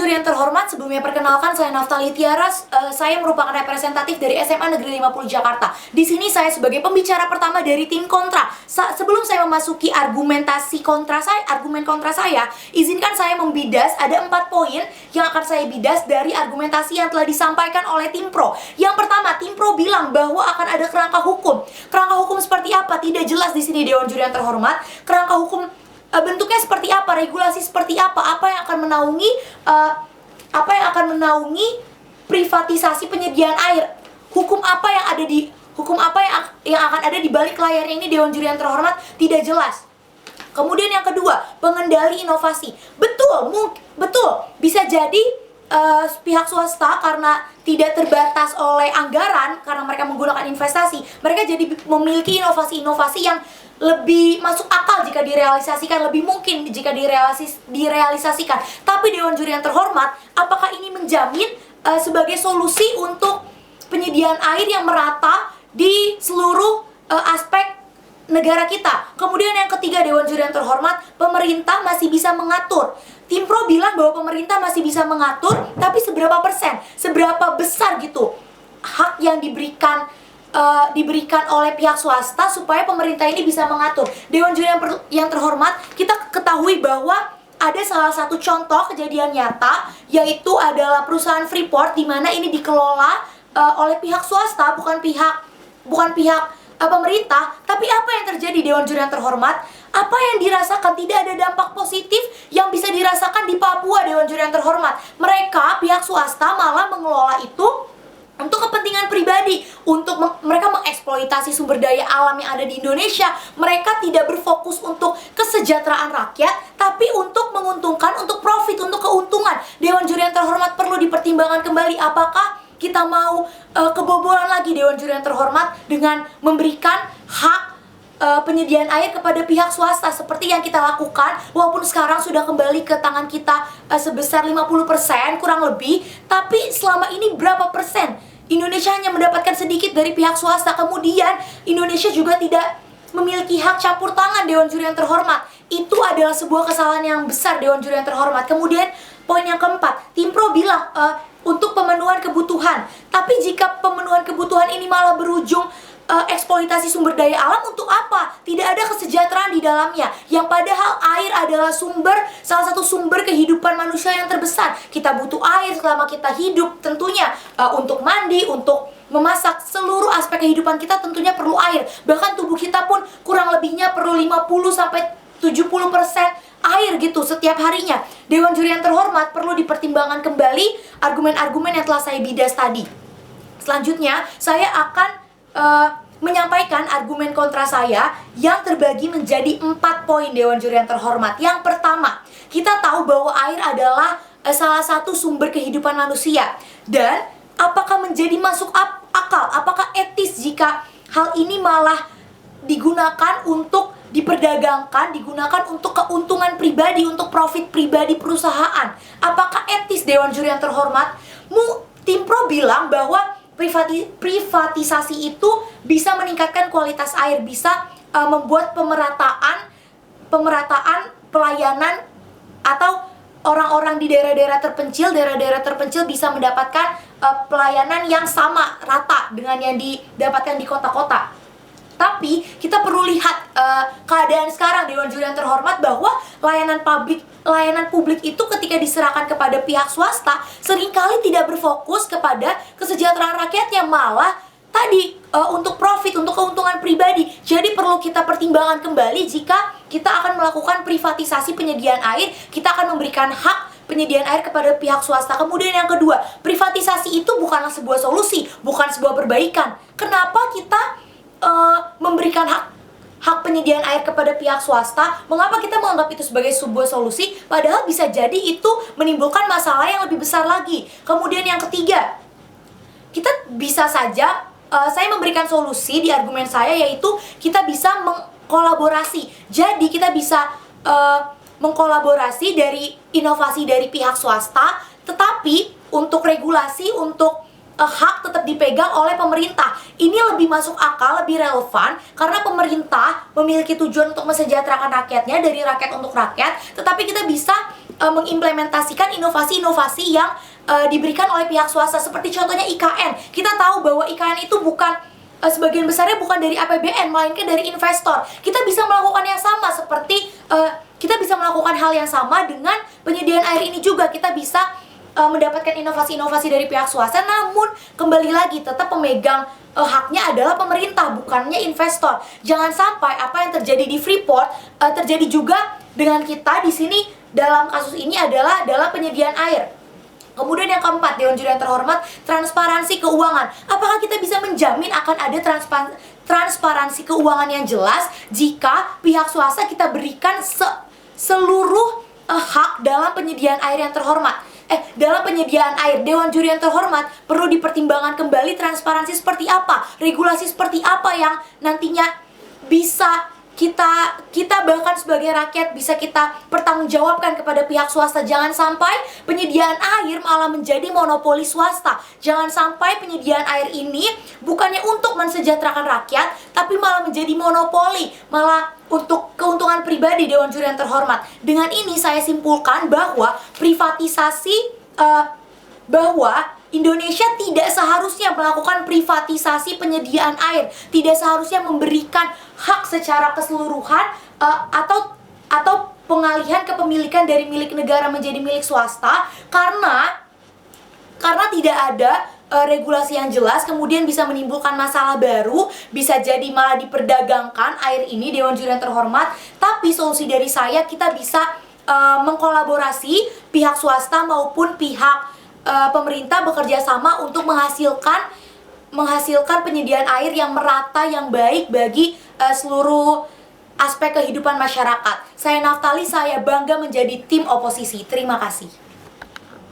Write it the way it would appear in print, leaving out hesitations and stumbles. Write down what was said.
juri yang terhormat, sebelumnya perkenalkan saya Naftali Tiara. Saya merupakan representatif dari SMA Negeri 50 Jakarta. Di sini saya sebagai pembicara pertama dari tim kontra. Sebelum saya memasuki argumen kontra saya, izinkan saya membidas ada 4 poin yang akan saya bidas dari argumentasi yang telah disampaikan oleh tim pro. Yang pertama, tim pro bilang bahwa akan ada kerangka hukum. Kerangka hukum seperti apa? Tidak jelas di sini Dewan Juri yang terhormat. Kerangka hukum bentuknya seperti apa, regulasi seperti apa yang akan menaungi privatisasi penyediaan air, hukum apa yang akan ada di balik layarnya ini Dewan Juri yang terhormat tidak jelas. Kemudian yang kedua, pengendali inovasi. Betul, bisa jadi pihak swasta karena tidak terbatas oleh anggaran, karena mereka menggunakan investasi, mereka jadi memiliki inovasi-inovasi yang lebih masuk akal jika direalisasikan, lebih mungkin jika direalisasikan. Tapi Dewan Juri yang terhormat, apakah ini menjamin sebagai solusi untuk penyediaan air yang merata di seluruh aspek negara kita? Kemudian yang ketiga, Dewan Juri yang terhormat, pemerintah masih bisa mengatur. Tim pro bilang bahwa pemerintah masih bisa mengatur, tapi seberapa persen, seberapa besar gitu hak yang diberikan oleh pihak swasta supaya pemerintah ini bisa mengatur. Dewan Juri yang terhormat, kita ketahui bahwa ada salah satu contoh kejadian nyata, yaitu adalah perusahaan Freeport, di mana ini dikelola oleh pihak swasta, bukan pihak pemerintah. Tapi apa yang terjadi Dewan Juri yang terhormat? Apa yang dirasakan? Tidak ada dampak positif yang bisa dirasakan di Papua, Dewan Juri yang terhormat. Mereka, pihak swasta, malah mengelola itu untuk kepentingan pribadi, untuk mereka mengeksploitasi sumber daya alam yang ada di Indonesia. Mereka tidak berfokus untuk kesejahteraan rakyat, tapi untuk menguntungkan, untuk profit, untuk keuntungan. Dewan Juri yang terhormat, perlu dipertimbangkan kembali apakah kita mau kebobolan lagi Dewan Juri yang terhormat dengan memberikan hak penyediaan air kepada pihak swasta seperti yang kita lakukan, walaupun sekarang sudah kembali ke tangan kita sebesar 50% kurang lebih, tapi selama ini berapa persen? Indonesia hanya mendapatkan sedikit dari pihak swasta. Kemudian Indonesia juga tidak memiliki hak campur tangan Dewan Juri yang terhormat. Itu adalah sebuah kesalahan yang besar Dewan Juri yang terhormat. Kemudian poin yang keempat, tim pro bilang untuk pemenuhan kebutuhan. Tapi jika pemenuhan kebutuhan ini malah berujung eksploitasi sumber daya alam, untuk apa? Tidak ada kesejahteraan di dalamnya. Yang padahal air adalah salah satu sumber kehidupan manusia yang terbesar. Kita butuh air selama kita hidup, tentunya untuk mandi, untuk memasak, seluruh aspek kehidupan kita tentunya perlu air. Bahkan tubuh kita pun kurang lebihnya perlu 50-70% air gitu setiap harinya. Dewan Juri yang terhormat, perlu dipertimbangkan kembali argumen-argumen yang telah saya bidas tadi. Selanjutnya, saya akan menyampaikan argumen kontra saya yang terbagi menjadi 4 poin Dewan Juri yang terhormat. Yang pertama, kita tahu bahwa air adalah salah satu sumber kehidupan manusia. Dan apakah menjadi masuk akal, apakah etis jika hal ini malah digunakan untuk diperdagangkan, digunakan untuk keuntungan pribadi, untuk profit pribadi perusahaan? Apakah etis Dewan Juri yang terhormat? Tim pro bilang bahwa privatisasi itu bisa meningkatkan kualitas air, bisa membuat pemerataan pelayanan, atau orang-orang di daerah-daerah terpencil bisa mendapatkan pelayanan yang sama, rata dengan yang didapatkan di kota-kota. Tapi kita perlu lihat keadaan sekarang Dewan Juri yang terhormat, bahwa layanan publik itu ketika diserahkan kepada pihak swasta seringkali tidak berfokus kepada kesejahteraan rakyatnya, malah tadi untuk profit, untuk keuntungan pribadi. Jadi perlu kita pertimbangkan kembali jika kita akan melakukan privatisasi penyediaan air, kita akan memberikan hak penyediaan air kepada pihak swasta. Kemudian yang kedua, privatisasi itu bukanlah sebuah solusi, bukan sebuah perbaikan. Kenapa kita memberikan hak penyediaan air kepada pihak swasta? Mengapa kita menganggap itu sebagai sebuah solusi, padahal bisa jadi itu menimbulkan masalah yang lebih besar lagi. Kemudian yang ketiga, kita bisa saja, saya memberikan solusi di argumen saya, yaitu kita bisa mengkolaborasi. Jadi kita bisa mengkolaborasi dari inovasi dari pihak swasta, tetapi untuk regulasi, untuk hak tetap dipegang oleh pemerintah. Ini lebih masuk akal, lebih relevan, karena pemerintah memiliki tujuan untuk mesejahterakan rakyatnya, dari rakyat untuk rakyat. Tetapi kita bisa mengimplementasikan inovasi-inovasi yang diberikan oleh pihak swasta. Seperti contohnya IKN. Kita tahu bahwa IKN itu bukan sebagian besarnya bukan dari APBN, melainkan dari investor. Kita bisa melakukan yang sama seperti kita bisa melakukan hal yang sama dengan penyediaan air ini juga. Kita bisa mendapatkan inovasi-inovasi dari pihak swasta, namun kembali lagi tetap pemegang haknya adalah pemerintah, bukannya investor. Jangan sampai apa yang terjadi di Freeport terjadi juga dengan kita di sini. Dalam kasus ini adalah penyediaan air. Kemudian yang keempat, Dewan Juri yang terhormat, transparansi keuangan. Apakah kita bisa menjamin akan ada transparansi keuangan yang jelas jika pihak swasta kita berikan seluruh hak dalam penyediaan air yang terhormat? Dalam penyediaan air, Dewan Juri yang terhormat perlu dipertimbangkan kembali transparansi seperti apa, regulasi seperti apa yang nantinya bisa kita bahkan sebagai rakyat bisa kita pertanggungjawabkan kepada pihak swasta. Jangan sampai penyediaan air malah menjadi monopoli swasta. Jangan sampai penyediaan air ini bukannya untuk mensejahterakan rakyat, tapi malah menjadi monopoli, malah untuk keuntungan pribadi Dewan Juri yang terhormat. Dengan ini saya simpulkan bahwa bahwa Indonesia tidak seharusnya melakukan privatisasi penyediaan air, tidak seharusnya memberikan hak secara keseluruhan atau pengalihan kepemilikan dari milik negara menjadi milik swasta, karena tidak ada regulasi yang jelas, kemudian bisa menimbulkan masalah baru, bisa jadi malah diperdagangkan air ini, Dewan Juri yang terhormat. Tapi solusi dari saya, kita bisa mengkolaborasi pihak swasta maupun pihak pemerintah bekerja sama untuk menghasilkan penyediaan air yang merata, yang baik bagi seluruh aspek kehidupan masyarakat. Saya Naftali, saya bangga menjadi tim oposisi. Terima kasih.